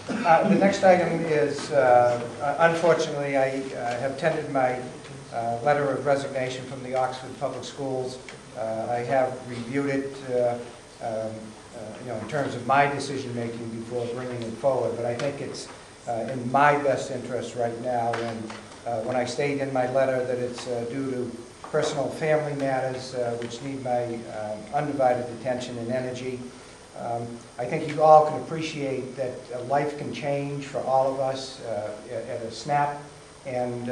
The next item is, unfortunately, I have tendered my letter of resignation from the Oxford Public Schools. I have reviewed it, in terms of my decision-making before bringing it forward, but I think it's in my best interest right now. And when I state in my letter that it's due to personal family matters which need my undivided attention and energy, I think you all can appreciate that life can change for all of us at a snap, and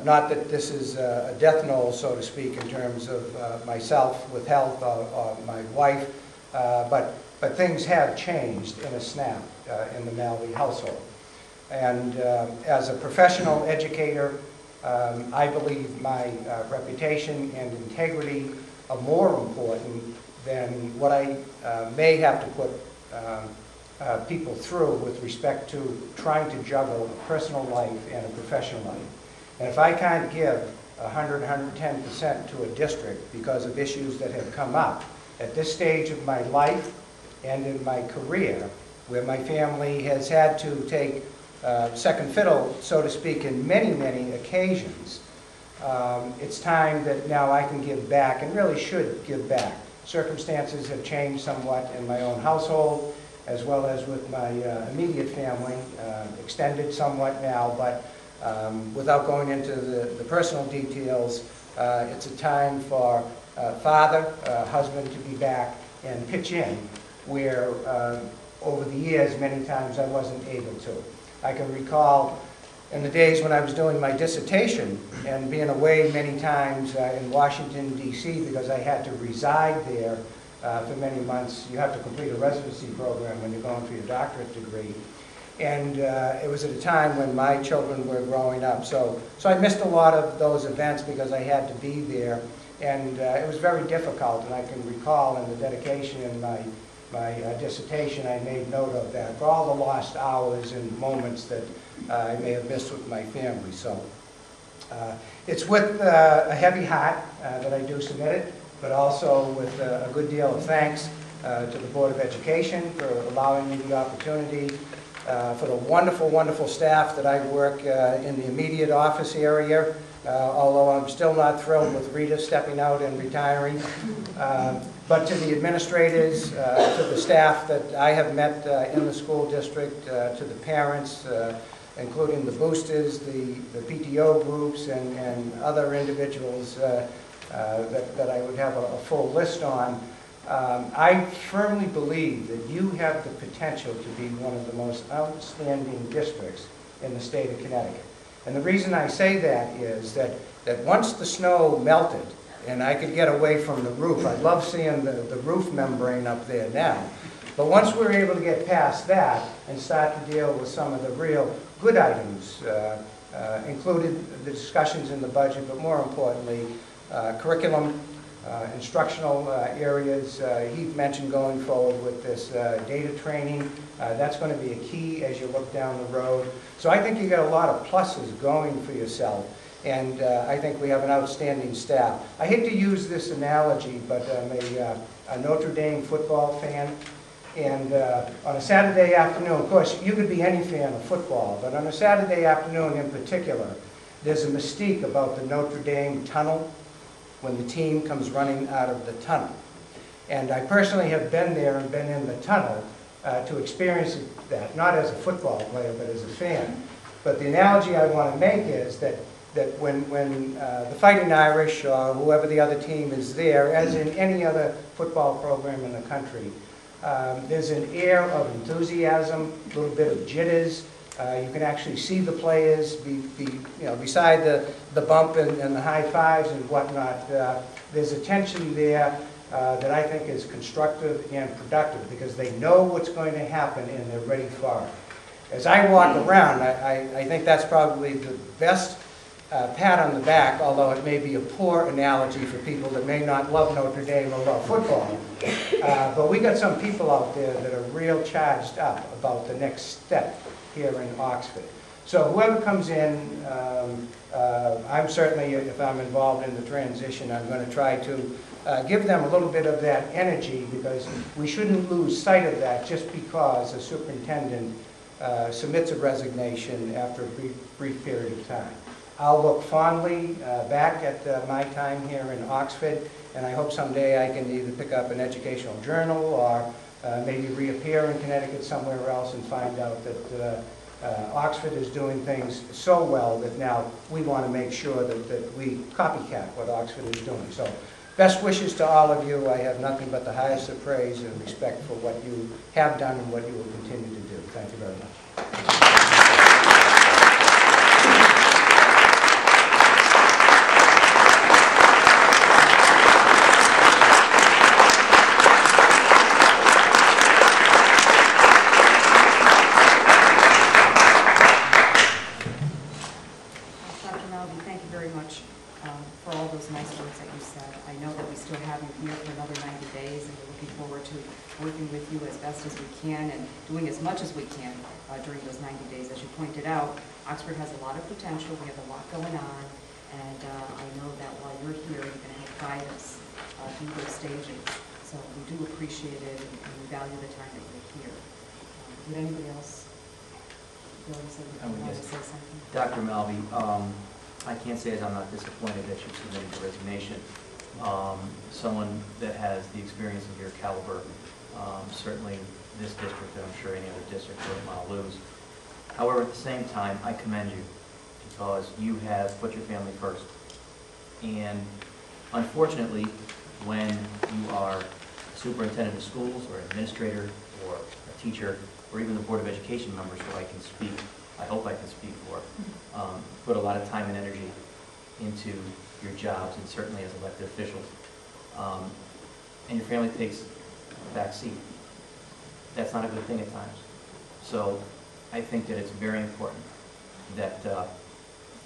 not that this is a death knell, so to speak, in terms of myself with health or my wife, but things have changed in a snap in the Malvey household. And as a professional educator, I believe my reputation and integrity are more important than what I may have to put people through with respect to trying to juggle a personal life and a professional life. And if I can't give 100, 110% to a district because of issues that have come up at this stage of my life and in my career, where my family has had to take second fiddle, so to speak, in many, many occasions, it's time that now I can give back, and really should give back. Circumstances have changed somewhat in my own household, as well as with my immediate family, extended somewhat now, but without going into the personal details, it's a time for father, husband to be back and pitch in, where over the years, many times I wasn't able to. I can recall in the days when I was doing my dissertation and being away many times in Washington, D.C., because I had to reside there for many months. You have to complete a residency program when you're going for your doctorate degree. And it was at a time when my children were growing up. So I missed a lot of those events because I had to be there. And it was very difficult, and I can recall in the dedication in my dissertation, I made note of that, for all the lost hours and moments that I may have missed with my family. So it's with a heavy heart that I do submit it, but also with a good deal of thanks to the Board of Education for allowing me the opportunity, for the wonderful, wonderful staff that I work in the immediate office area, although I'm still not thrilled with Rita stepping out and retiring. But to the administrators, to the staff that I have met in the school district, to the parents, including the boosters, the PTO groups, and other individuals that I would have a full list on, I firmly believe that you have the potential to be one of the most outstanding districts in the state of Connecticut. And the reason I say that is that once the snow melted, and I could get away from the roof. I love seeing the roof membrane up there now. But once we're able to get past that and start to deal with some of the real good items, included the discussions in the budget, but more importantly, curriculum, instructional areas. Heath mentioned going forward with this data training. That's going to be a key as you look down the road. So I think you got a lot of pluses going for yourself. And I think we have an outstanding staff. I hate to use this analogy, but I'm a Notre Dame football fan. And on a Saturday afternoon, of course, you could be any fan of football, but on a Saturday afternoon in particular, there's a mystique about the Notre Dame tunnel when the team comes running out of the tunnel. And I personally have been there and been in the tunnel to experience that, not as a football player, but as a fan. But the analogy I want to make is that when the Fighting Irish or whoever the other team is there, as in any other football program in the country, there's an air of enthusiasm, a little bit of jitters. You can actually see the players beside the bump and the high fives and whatnot. There's a tension there that I think is constructive and productive because they know what's going to happen and they're ready for it. As I walk around, I think that's probably the best pat on the back, although it may be a poor analogy for people that may not love Notre Dame or love football. But we got some people out there that are real charged up about the next step here in Oxford. So whoever comes in, I'm certainly, if I'm involved in the transition, I'm going to try to give them a little bit of that energy, because we shouldn't lose sight of that just because a superintendent submits a resignation after a brief period of time. I'll look fondly back at my time here in Oxford, and I hope someday I can either pick up an educational journal or maybe reappear in Connecticut somewhere else and find out that Oxford is doing things so well that now we want to make sure that we copycat what Oxford is doing. So best wishes to all of you. I have nothing but the highest of praise and respect for what you have done and what you will continue to do. Thank you very much. For all those nice words that you said. I know that we still have you here for another 90 days, and we're looking forward to working with you as best as we can and doing as much as we can during those 90 days. As you pointed out, Oxford has a lot of potential. We have a lot going on, and I know that while you're here, you're going to help guide us through those stages. So we do appreciate it, and we value the time that you're here. Would anybody else want to say something? Dr. Malvey, I can't say as I'm not disappointed that you submitted the resignation. Someone that has the experience of your caliber, certainly this district, and I'm sure any other district wouldn't want to lose. However, at the same time, I commend you because you have put your family first. And unfortunately, when you are superintendent of schools or administrator or a teacher or even the Board of Education members who I can speak, I hope I can speak for, put a lot of time and energy into your jobs and certainly as elected officials. And your family takes a back seat. That's not a good thing at times. So I think that it's very important that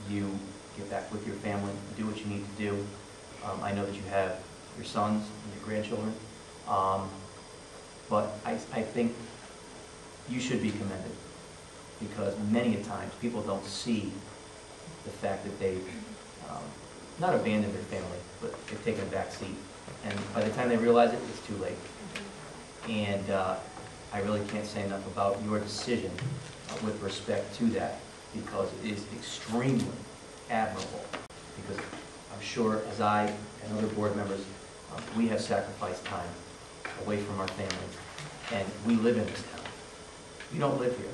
you get back with your family, do what you need to do. I know that you have your sons and your grandchildren, but I think you should be commended because many a times people don't see the fact that they've not abandoned their family, but they've taken a back seat. And by the time they realize it, it's too late. And I really can't say enough about your decision with respect to that because it is extremely admirable. Because I'm sure as I and other board members, we have sacrificed time away from our families. And we live in this town. You don't live here.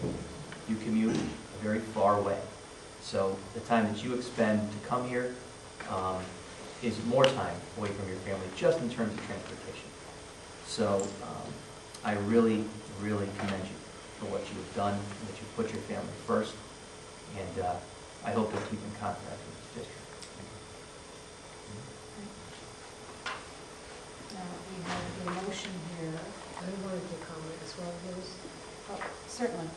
You commute very far away. So the time that you expend to come here is more time away from your family, just in terms of transportation. So I really, really commend you for what you have done, that you put your family first, and I hope you'll keep in contact with the district. We have a motion here. I wanted to comment as well, Liz. Oh, certainly.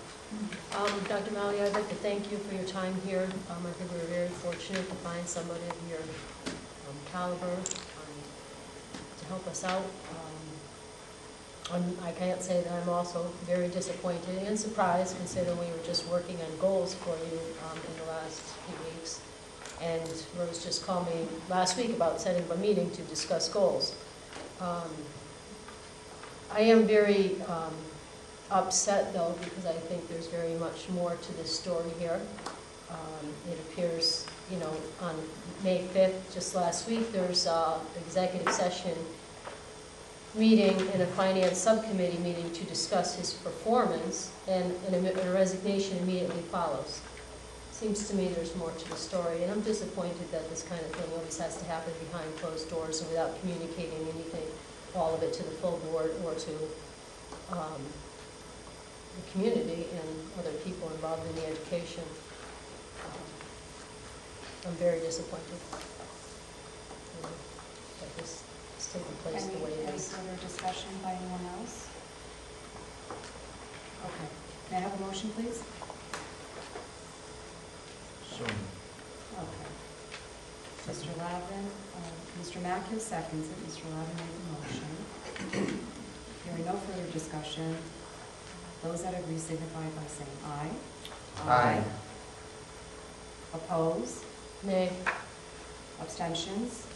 Dr. Malvey, I'd like to thank you for your time here. I think we were very fortunate to find somebody of your caliber to help us out. I can't say that I'm also very disappointed and surprised, considering we were just working on goals for you in the last few weeks. And Rose just called me last week about setting up a meeting to discuss goals. I am very upset, though, because I think there's very much more to this story here. It appears, you know, on May 5th, just last week, there's an executive session meeting and a finance subcommittee meeting to discuss his performance, and a resignation immediately follows. Seems to me there's more to the story, and I'm disappointed that this kind of thing always has to happen behind closed doors and without communicating anything, all of it to the full board or to the community and other people involved in the education. I'm very disappointed that this is taking place the way it is. Any further discussion by anyone else? Okay. May I have a motion, please? So, okay. Mr. Lavin, Mr. Macchio seconds it. Mr. Lavin made the motion. Hearing no further discussion, those that agree signify by saying aye. Aye. Oppose? Nay. Abstentions?